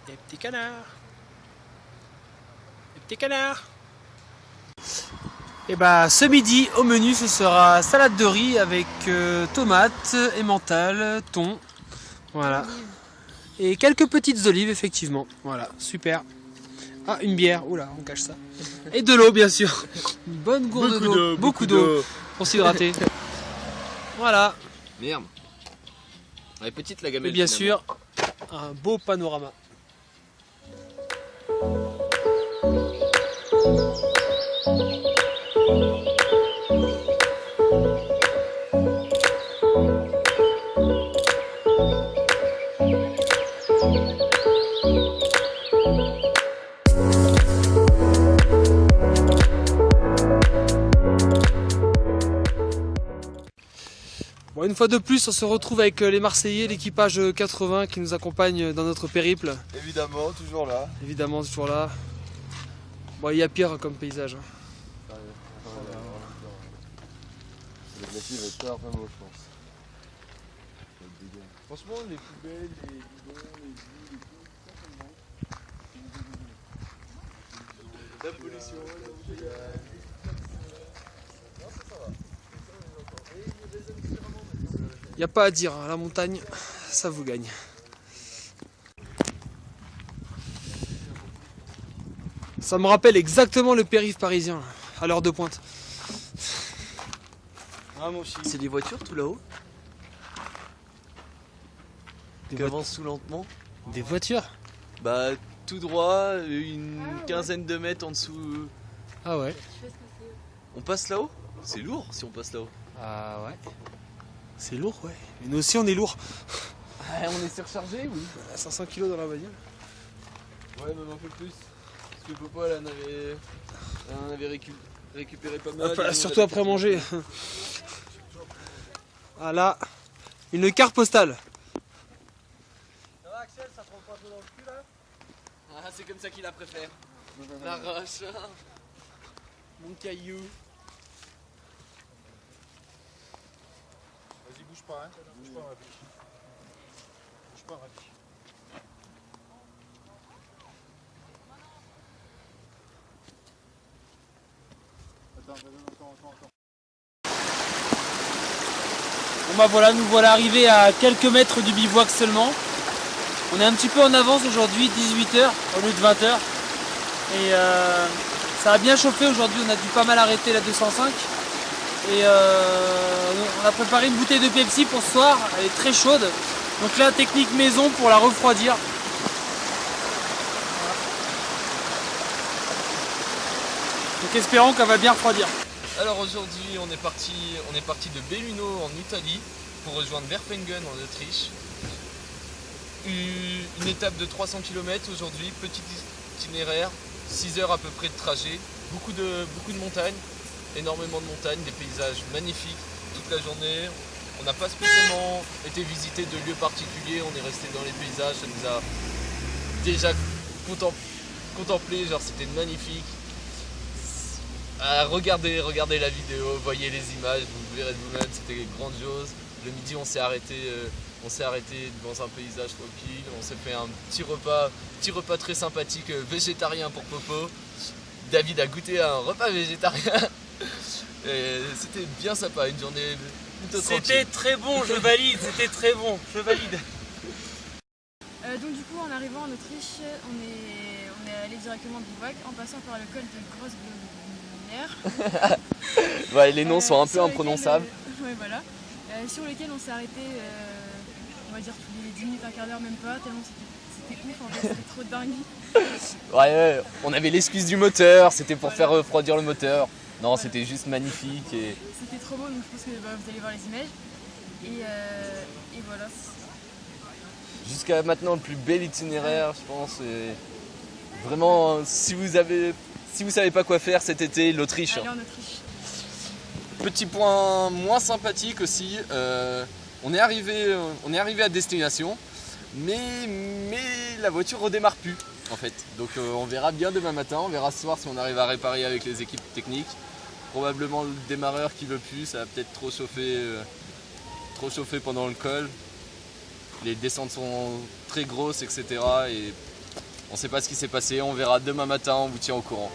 Des petits canards. Des petits canards. Et bah ce midi au menu ce sera salade de riz avec tomates, emmental, thon. Voilà. Et quelques petites olives effectivement. Voilà, super. Ah, une bière, oula, on cache ça. Et de l'eau bien sûr. Une bonne gourde d'eau. Beaucoup d'eau pour s'hydrater. Voilà. Merde. Elle est petite la gamelle. Et bien sûr, un beau panorama. Bon, une fois de plus, on se retrouve avec les Marseillais, l'équipage 80 qui nous accompagne dans notre périple. Évidemment, toujours là. Évidemment, toujours là. Bon, il y a pire comme paysage. Le glacier va être pas vraiment, je pense. Franchement, les poubelles, les bidons, les boules et tout, ça me manque. La pollution, l'embouteillage. Non, ça va. Il n'y a pas à dire, hein, la montagne, ça vous gagne. Ça me rappelle exactement le périph' parisien, à l'heure de pointe. Ah, mon chien. C'est des voitures tout là-haut qui avancent tout lentement. Des voitures? Bah tout droit, une quinzaine de mètres en dessous. Ah ouais. On passe là-haut? C'est lourd si on passe là-haut. Ah ouais. C'est lourd, ouais. Mais nous aussi on est lourd. On est surchargé, oui. 500 kg dans la bagnole. Ouais, même un peu plus. Parce que Popo, elle en avait récupéré pas mal. Ah, surtout après manger. Ah là, une carte postale. Ça va, Axel, ça prend pas trop dans le cul là? Ah, c'est comme ça qu'il la préfère. La roche. Mon caillou. Vas-y, bouge pas, hein. Bouge pas, Ravi. Bouge pas, Ravi. Attends. Bon bah voilà, nous voilà arrivés à quelques mètres du bivouac seulement. On est un petit peu en avance aujourd'hui, 18 h au lieu de 20 h. Et ça a bien chauffé aujourd'hui, on a dû pas mal arrêter la 205. Et on a préparé une bouteille de Pepsi pour ce soir, elle est très chaude. Donc là, technique maison pour la refroidir. Voilà. Donc espérons qu'elle va bien refroidir. Alors aujourd'hui on est parti de Belluno en Italie pour rejoindre Verpengen en Autriche. Une étape de 300 km aujourd'hui, petit itinéraire, 6 heures à peu près de trajet, beaucoup de montagnes, énormément de montagnes, des paysages magnifiques toute la journée. On n'a pas spécialement été visiter de lieux particuliers, on est resté dans les paysages, ça nous a déjà contemplé, genre c'était magnifique. Regardez la vidéo, voyez les images, vous verrez de vous-même, c'était grandiose. Le midi on s'est arrêté devant un paysage tranquille, on s'est fait un petit repas très sympathique végétarien pour Popo. David a goûté à un repas végétarien et c'était bien sympa, une journée plutôt tranquille. C'était très bon, je valide, c'était très bon, je valide. Donc du coup en arrivant en Autriche, on est allé directement au bivouac en passant par le col de Grossglockenberg. Ouais, les noms sont un peu imprononçables. Ouais, voilà. Sur lequel on s'est arrêté, on va dire tous les 10 minutes, un quart d'heure, même pas, tellement c'était ouf en fait, c'était trop dingue. Ouais, on avait l'excuse du moteur, c'était pour faire refroidir le moteur. Non, c'était juste magnifique. Et... C'était trop beau, donc je pense que vous allez voir les images. Et voilà. jusqu'à maintenant le plus bel itinéraire, je pense. Et vraiment, si vous savez pas quoi faire cet été, l'Autriche. Aller en Autriche. Petit point moins sympathique aussi, on est arrivé à destination, mais la voiture redémarre plus en fait. Donc on verra bien demain matin, on verra ce soir si on arrive à réparer avec les équipes techniques. Probablement le démarreur qui veut plus, ça va peut-être trop chauffer pendant le col. Les descentes sont très grosses, etc. Et on ne sait pas ce qui s'est passé, on verra demain matin, on vous tient au courant.